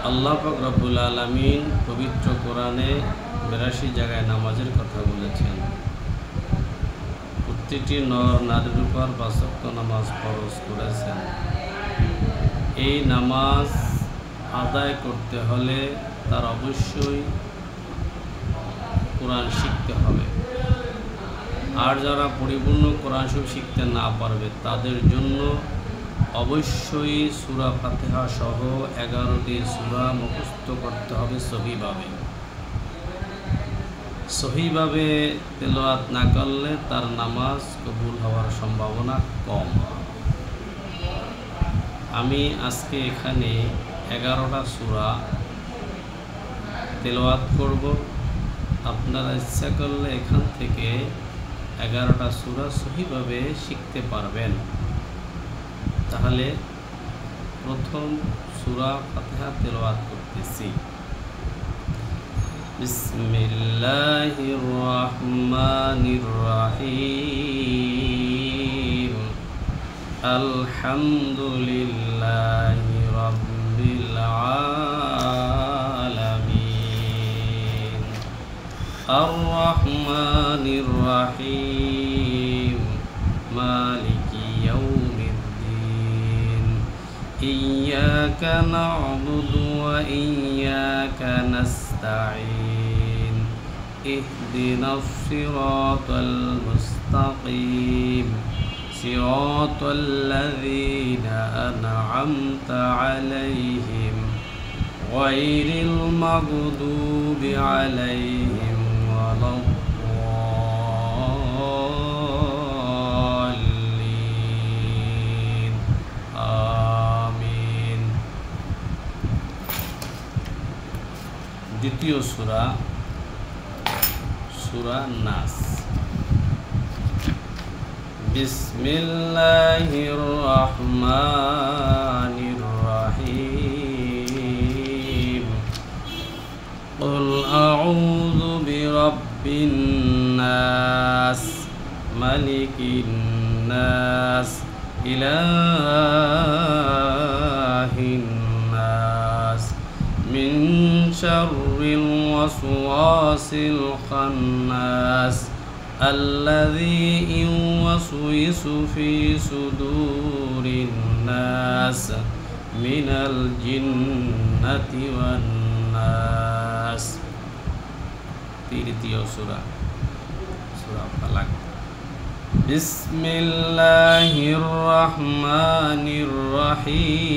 আল্লাহ পাক রব্বুল আলামিন পবিত্র কোরআনে ৮২ জায়গায় নামাজের কথা বলেছেন। প্রতিটি নর নারীর উপর ৫ ওয়াক্ত নামাজ ফরজ করেছেন। এই নামাজ আদায় করতে হলে তার অবশ্যই কোরআন শিখতে হবে। আর যারা পরিপূর্ণ কোরআন শরীফ শিখতে না পারবে তাদের জন্য অবশ্যই সূরা ফাতিহা সহ ১১টি সূরা মুখস্থ করতে হবে সহিভাবে তেলাওয়াত না করলে তার নামাজ কবুল হওয়ার সম্ভাবনা কম। আমি আজকে এখানে ১১টা সূরা তেলাওয়াত করব। আপনারা ইচ্ছা করলে এখান থেকে ১১টা সূরা সহিভাবে শিখতে পারবেন। তাহলে প্রথম সূরা ফাতিহা তেলাওয়াত করতেছি। বিসমিল্লাহির রহমানির রহিম। আলহামদুলিল্লাহি রাব্বিল আলামিন। আর রহমানির রহিম। মালিকি ইয়াউমিদ্দিন। ইয়্যাকা না'বুদু ওয়া ইয়্যাকা নাস্তাঈন। ইহদিনাস সিরাতাল মুস্তাকিম। সিরাতাল লাযীনা আন'আমতা আলাইহিম গায়রিল মাগদুবি আলাইহিম ওয়ালাদ-দাল্লিন। আমিন। দ্বিতীয় সূরা সূরা নাস। বিসমিল্লাহির রহমানির রহিম। কুল আউযু বিরাব্বিন নাস। মালিকিন নাস। ইলাহিন নাস। মিন শাররিল ওয়াসওয়াসিল খান্নাস। الذي يوسوس في صدور الناس من الجنة والناس। তৃতীয় সূরা সূরা ফালাক। বিসমিল্লাহির রহমানির রহিম।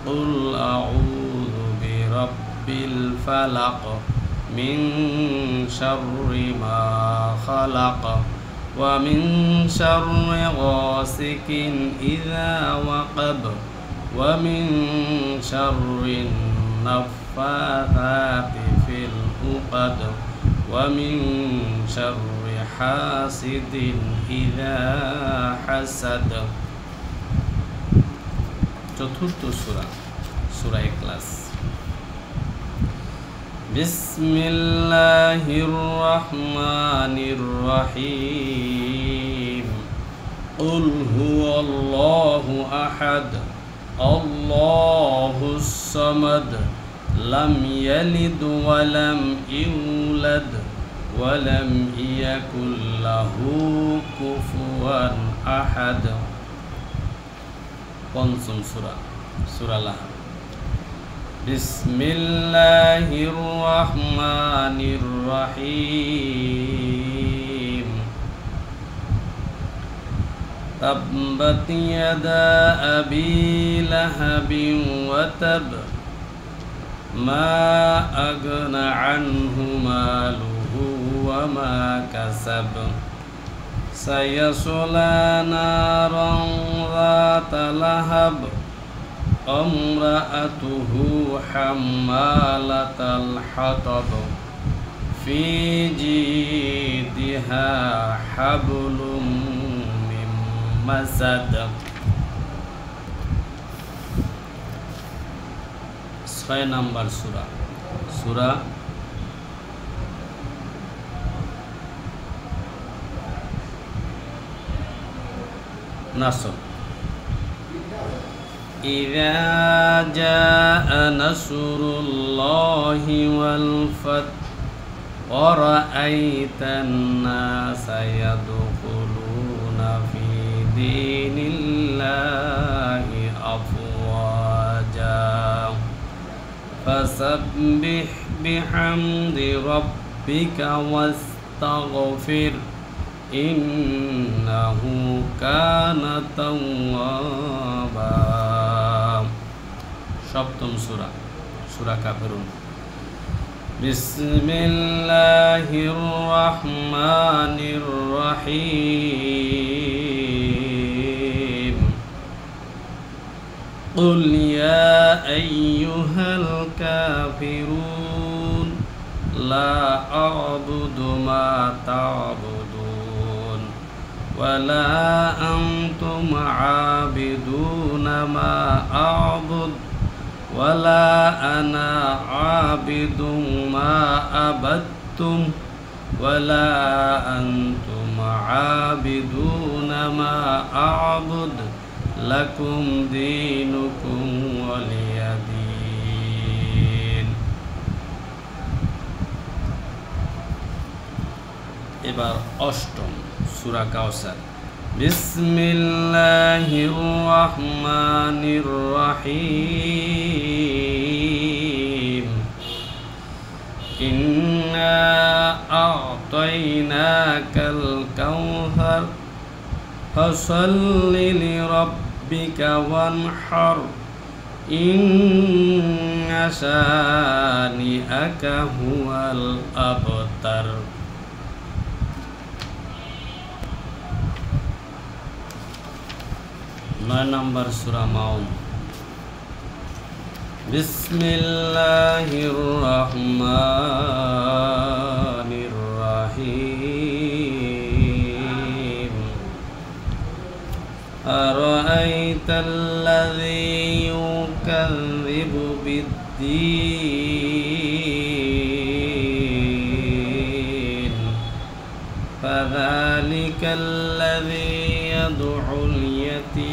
কুল আউযু বিরাব্বিল ফালাক। من شر ما خلق ومن شر غاسق إذا وقب ومن شر النفاثات في العقد ومن شر حاسد إذا حسد। চতুর্থ সূরা সূরা ইখলাস। বিসমিল্লাহির রহমানির রহিম। কুল হুয়াল্লাহু আহাদ। আল্লাহুস সামাদ। লাম ইয়ালিদ ওয়া লাম ইউলাদ ওয়া লাম ইয়াকুল লাহু কুফুয়ান আহাদ। পঞ্চম সূরা সূরা লাহব। বিসমিল্লাহির রহমানির রহিম। তাব্বাত ইয়াদা আবি লাহাবিন ওয়া তাব। মা আগনা আনহু মালুহু ওয়া মা কাসাব। সায়াসলা নারান যাতা লাহাব। امرأته حمالة الحطب في جيدها حبل من مسد। ৬ নম্বর সূরা সূরা নাসর। إذا جاء نصر الله والفتح ورأيت الناس يدخلون في دين الله أفواجا فسبح بحمد ربك واستغفر إنه كان توابا সপ্তম সূরা সূরা কাফিরুন বিসমিল্লাহির রহমানির রহিম قل يا أيها الكافرون لا أعبد ما تعبدون ولا أنتم عابدون ما أعبد ولا أنا عابد ما عبدتم ولا أنتم عابدون ما أعبد لكم دينكم ولي دين এবার অষ্টম সূরা কাউসার বিসমিল্লাহির রহমানির রহিম ইন্না আ'তাইনাকাল কাউসার ফাসাল্লি লিরাব্বিকা ওয়ানহার ইন্না শানিআকা হুয়াল আবতার 9 নম্বর সূরা মাউন বিসমিল্লাহির রহমানির রহিম আরাআইতাল্লাযী ইউকাযযিবু বিদ্দীন ফাযালিকাল্লাযী يدعو اليتيم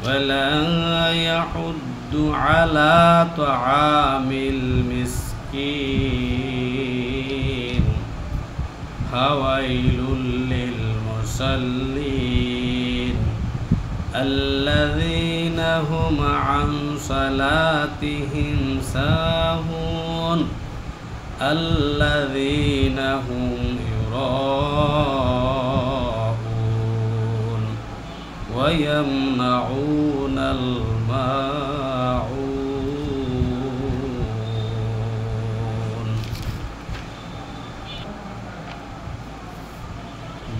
ولا يحض على طعام المسكين فويل للمصلين الذين هم عن صلاتهم ساهون الذين هم يراءون ويمنعون الماعون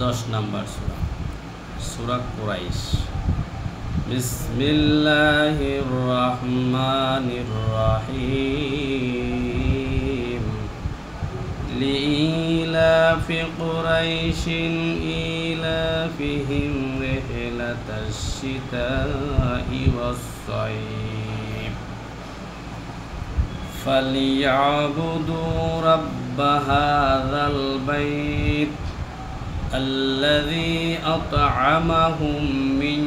10 নম্বর সূরা সূরা কুরাইশ বিসমিল্লাহির রহমানির রহিম لإيلاف قريش إيلافهم رحلة الشتاء والصيف فليعبدوا رب هذا البيت الذي أطعمهم من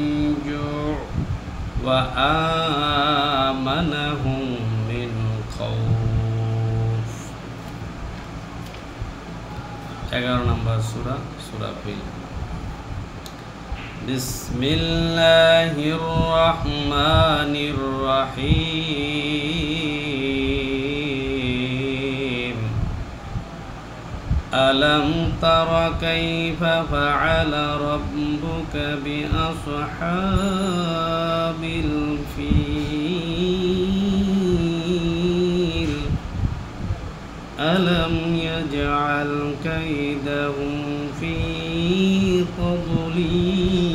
جوع وآمنهم من خوف 11 নম্বর সূরা সূরা ফিল বিসমিল্লাহির রহমানির রহিম আলম তারা কাইফা ফাআলা রাব্বুকা বিআসহাবিল ফিল ألم يجعل كيدهم في تضليل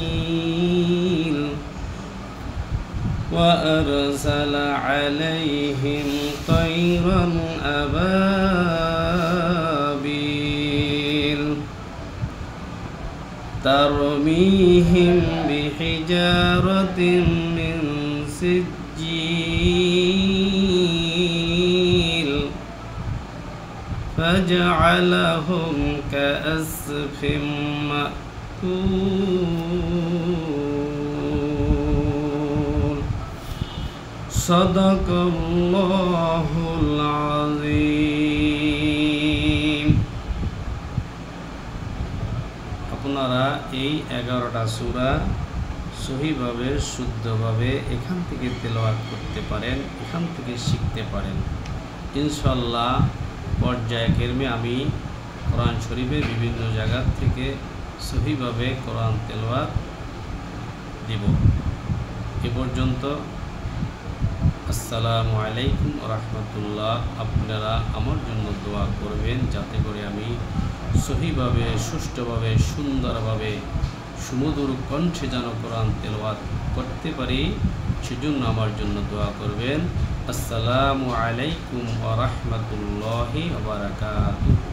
وأرسل عليهم طيرا أبابيل ترميهم بحجارة من سجيل فجعلهم كأسف يشركون صدق الله العظيم আপনারা এই 11টা সূরা সহিভাবে শুদ্ধভাবে এখান থেকে তেলাওয়াত করতে পারেন, এখান থেকে শিখতে পারেন। ইনশাআল্লাহ পর্যায়ক্রমে আমি কোরআন শরীফের বিভিন্ন জায়গা থেকে সহিভাবে কোরআন তেলাওয়াত দিব। এ পর্যন্ত আসসালামু আলাইকুম ওয়া রাহমাতুল্লাহ। আপনারা আমার জন্য দোয়া করবেন যাতে করে আমি সহিভাবে, সুষ্ঠুভাবে, সুন্দরভাবে, সুমধুর কণ্ঠে যেন কোরআন তেলাওয়াত করতে পারি, সেজন্য আমার জন্য দোয়া করবেন। আসসালামু আলাইকুম ওয়া রাহমাতুল্লাহি ওয়া বারাকাতুহু।